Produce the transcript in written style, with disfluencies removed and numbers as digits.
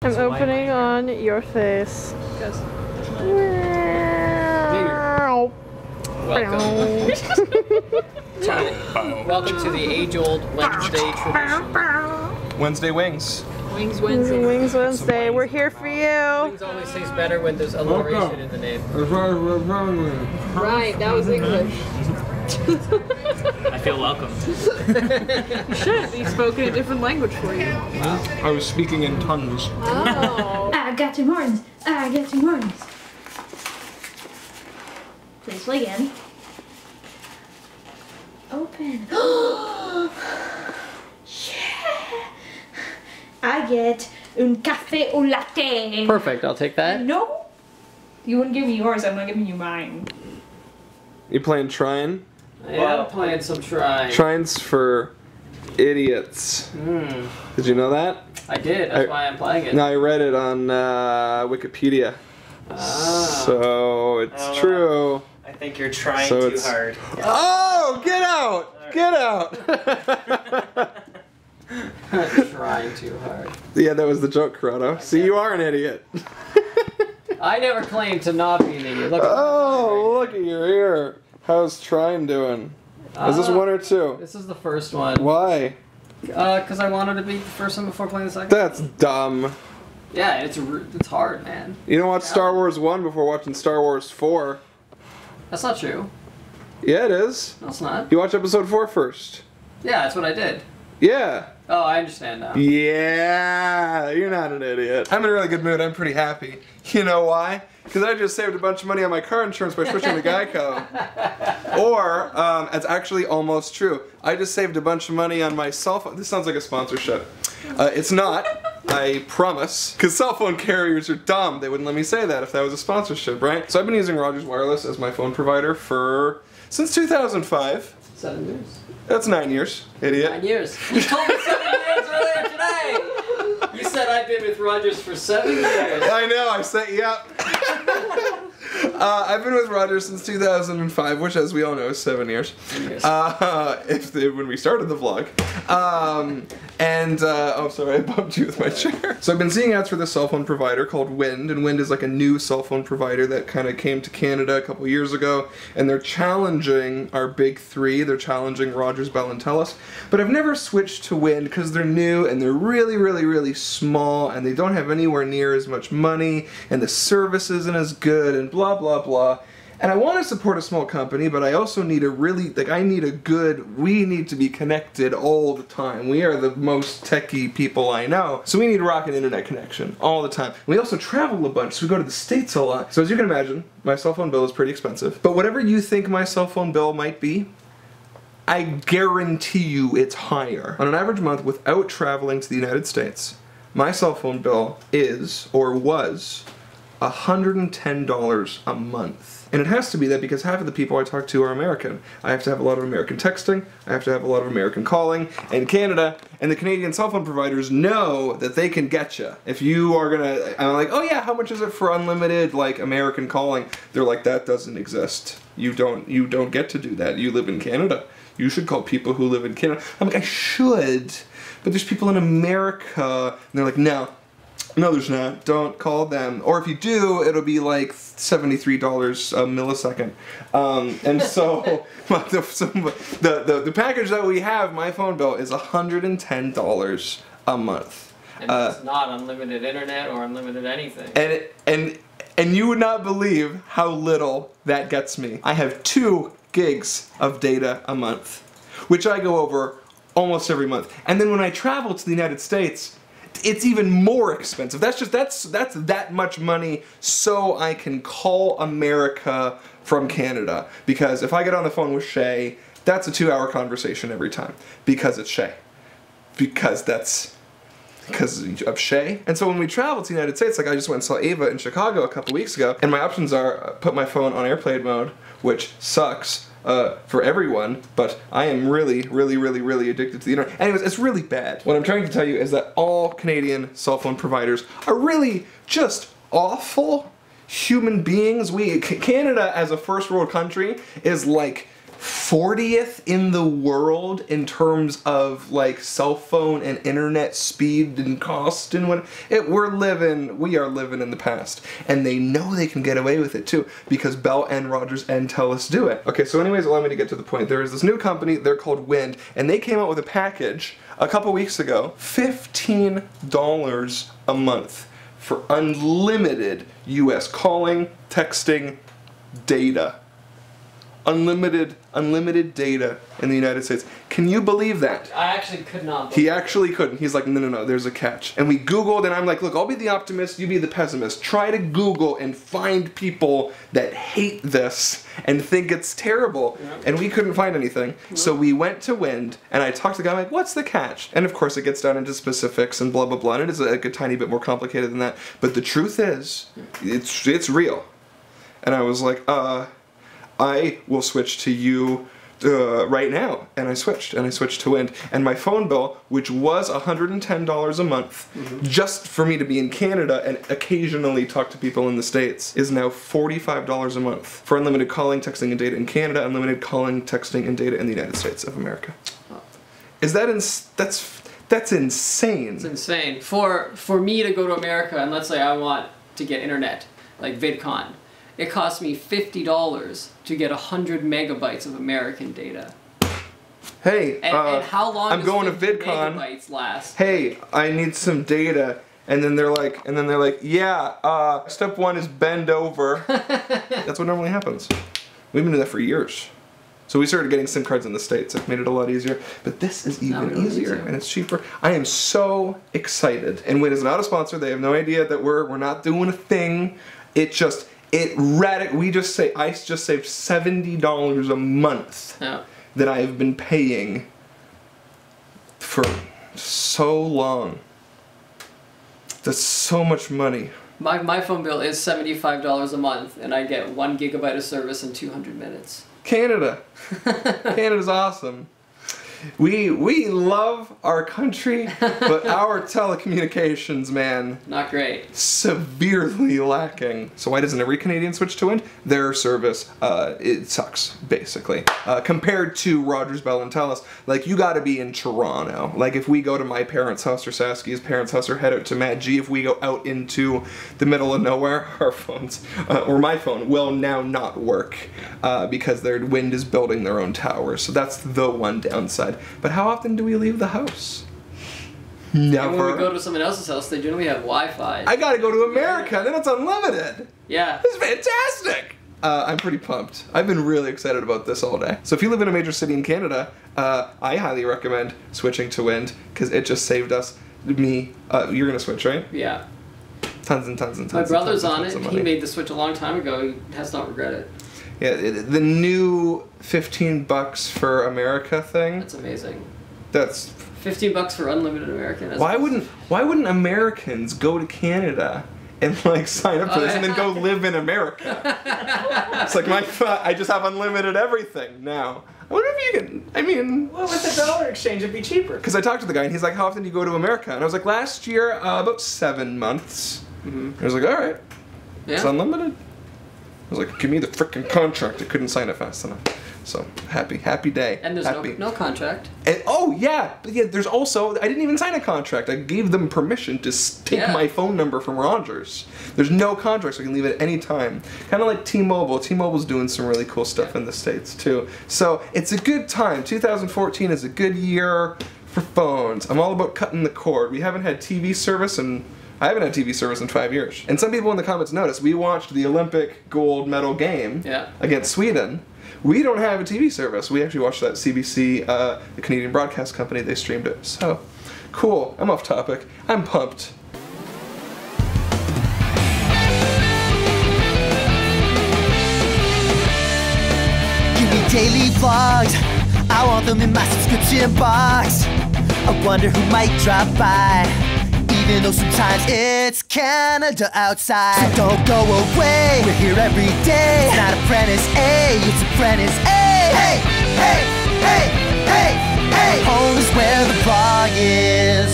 I'm opening on your face. Guys, Welcome. welcome to the age-old Wednesday tradition. Wednesday wings. Wings Wednesday. Wings Wednesday. We're here for you. Wings always tastes better when there's alliteration in the name. Right, that was English. I feel welcomed. You should be spoken a different language for you. Wow. I was speaking in tongues. Oh. I got two horns. I got two horns. Please play again. Open. Yeah. I get un café au latte. Perfect, I'll take that. No. You wouldn't give me yours. I'm not giving you mine. You playing Trine? Yeah, I'm playing some Trine. Trine's for idiots. Did you know that? I did, that's why I'm playing it. No, I read it on Wikipedia. So it's true. I think you're trying So too it's- hard. Oh, get out! Get out! Trying too hard. Yeah, that was the joke, Corrado. See, you are an idiot. I never claimed to not be an idiot. Look at Oh, look at your ear. How's Trine doing? Is this one or two? This is the first one. Why? Because I wanted to beat the first one before playing the second. That's dumb. Yeah, it's hard, man. You don't watch Star Wars 1 before watching Star Wars 4. That's not true. Yeah, it is. No, it's not. You watch episode 4 first. Yeah, that's what I did. Yeah. Oh, I understand now. Yeah, you're not an idiot. I'm in a really good mood. I'm pretty happy. You know why? Because I just saved a bunch of money on my car insurance by switching to Geico. Or, it's actually almost true. I just saved a bunch of money on my cell phone. This sounds like a sponsorship. It's not. I promise. Because cell phone carriers are dumb. They wouldn't let me say that if that was a sponsorship, right? So I've been using Rogers Wireless as my phone provider since 2005. 7 years. That's 9 years, idiot. 9 years. You told me 7 years earlier today. You said I've been with Rogers for 7 years. I know, I said, yep. I've been with Rogers since 2005, which, as we all know, is 7 years. When we started the vlog. Oh, sorry, I bumped you with my chair. So I've been seeing ads for this cell phone provider called Wind, and Wind is like a new cell phone provider that kind of came to Canada a couple years ago, and they're challenging our big three. They're challenging Rogers, Bell, and Telus. But I've never switched to Wind because they're new, and they're really, really, really small, and they don't have anywhere near as much money, and the service isn't as good, and blah, blah, blah. And I want to support a small company, but I also need we need to be connected all the time. We are the most techie people I know, so we need rocket internet connection all the time. We also travel a bunch, so we go to the States a lot. So as you can imagine, my cell phone bill is pretty expensive. But whatever you think my cell phone bill might be, I guarantee you it's higher. On an average month without traveling to the United States, my cell phone bill is, or was, $110 a month. And it has to be that because half of the people I talk to are American. I have to have a lot of American texting, I have to have a lot of American calling, and Canada and the Canadian cell phone providers know that they can get you. If you are gonna, I'm like, oh yeah, how much is it for unlimited, like, American calling? They're like, that doesn't exist. You don't get to do that. You live in Canada. You should call people who live in Canada. I'm like, I should, but there's people in America, and they're like, no, there's not. Don't call them. Or if you do, it'll be like $73 a millisecond. And so the package that we have, my phone bill, is $110 a month. And it's not unlimited internet or unlimited anything. And you would not believe how little that gets me. I have 2 gigs of data a month, which I go over almost every month. And then when I travel to the United States, it's even more expensive. That's that much money so I can call America from Canada. Because if I get on the phone with Shay, that's a 2-hour conversation every time. Because it's Shay. Because of Shay. And so when we travel to the United States, like I just went and saw Ava in Chicago a couple weeks ago, and my options are put my phone on airplane mode, which sucks for everyone, but I am really, really, really, really addicted to the internet. Anyways, it's really bad. What I'm trying to tell you is that all Canadian cell phone providers are really just awful human beings. Canada as a first world country is like 40th in the world in terms of like cell phone and internet speed and cost and what we are living in the past, and they know they can get away with it too because Bell and Rogers and Telus do it. Okay, so anyways, allow me to get to the point. There is this new company, they're called Wind, and they came out with a package a couple weeks ago, $15 a month for unlimited US calling, texting, data. Unlimited data in the United States. Can you believe that? I actually could not. He actually couldn't. He's like, no, there's a catch. And we Googled, and I'm like, look, I'll be the optimist, you be the pessimist. Try to Google and find people that hate this and think it's terrible. Yep. And we couldn't find anything. Yep. So we went to Wind, and I talked to the guy, I'm like, what's the catch? And of course it gets down into specifics and blah, blah, blah, and it is like a tiny bit more complicated than that. But the truth is, it's real. And I was like, I will switch to you right now. And I switched to Wind. And my phone bill, which was $110 a month, just for me to be in Canada and occasionally talk to people in the States, is now $45 a month for unlimited calling, texting, and data in Canada, unlimited calling, texting, and data in the United States of America. Is that that's insane. It's insane. For me to go to America and let's say I want to get internet, like VidCon, it cost me $50 to get 100 megabytes of American data. Hey, and how long I'm does going to 50 VidCon. megabytes last? Hey, I need some data. And then they're like, yeah, step one is bend over. That's what normally happens. We've been doing that for years. So we started getting SIM cards in the States. It made it a lot easier. But this is even easier, and it's cheaper. I am so excited. And Wind is not a sponsor. They have no idea that we're not doing a thing. I just saved $70 a month that I have been paying for so long. That's so much money. My phone bill is $75 a month, and I get 1 gigabyte of service in 200 minutes. Canada. Canada's awesome. We love our country, but our telecommunications, man, not great. Severely lacking. So why doesn't every Canadian switch to Wind? Their service, it sucks, basically. Compared to Rogers, Bell, and Telus, like, you gotta be in Toronto. Like, if we go to my parents' house or Saskia's parents' house or head out to Mad G, if we go out into the middle of nowhere, our phones, or my phone, will now not work because their Wind is building their own towers. So that's the one downside. But how often do we leave the house? Never. And when we go to someone else's house, they generally have Wi-Fi. I gotta go to America, then it's unlimited. Yeah. It's fantastic. I'm pretty pumped. I've been really excited about this all day. So if you live in a major city in Canada, I highly recommend switching to Wind, because it just saved me. You're gonna switch, right? Yeah. Tons and tons and tons. My brother's and on it. He made the switch a long time ago. He has not regretted it. Yeah, the new $15 for America thing. That's amazing. That's $15 for unlimited American. That's why wouldn't Americans go to Canada and like sign up for this and then go live in America? It's like I just have unlimited everything now. I wonder if you can. I mean, well, with the dollar exchange, it'd be cheaper. Because I talked to the guy and he's like, "How often do you go to America?" And I was like, "Last year, about 7 months." I was like, "All right, it's unlimited." I was like, give me the frickin' contract. I couldn't sign it fast enough. So, happy day. And there's no contract. And, oh, yeah. But yeah, there's also, I didn't even sign a contract. I gave them permission to take my phone number from Rogers. There's no contract, so I can leave it at any time. Kind of like T-Mobile. T-Mobile's doing some really cool stuff in the States, too. So, it's a good time. 2014 is a good year for phones. I'm all about cutting the cord. We haven't had TV service I haven't had TV service in 5 years. And some people in the comments noticed, we watched the Olympic gold medal game against Sweden. We don't have a TV service. We actually watched that CBC, the Canadian Broadcast Company, they streamed it. So, cool. I'm off topic. I'm pumped. Give me daily vlogs. I want them in my subscription box. I wonder who might drop by. Even though sometimes it's Canada outside. So don't go away, we're here every day. It's not ApprenticeA, it's ApprenticeA. Hey, hey, hey, hey, hey. Home is where the vlog is.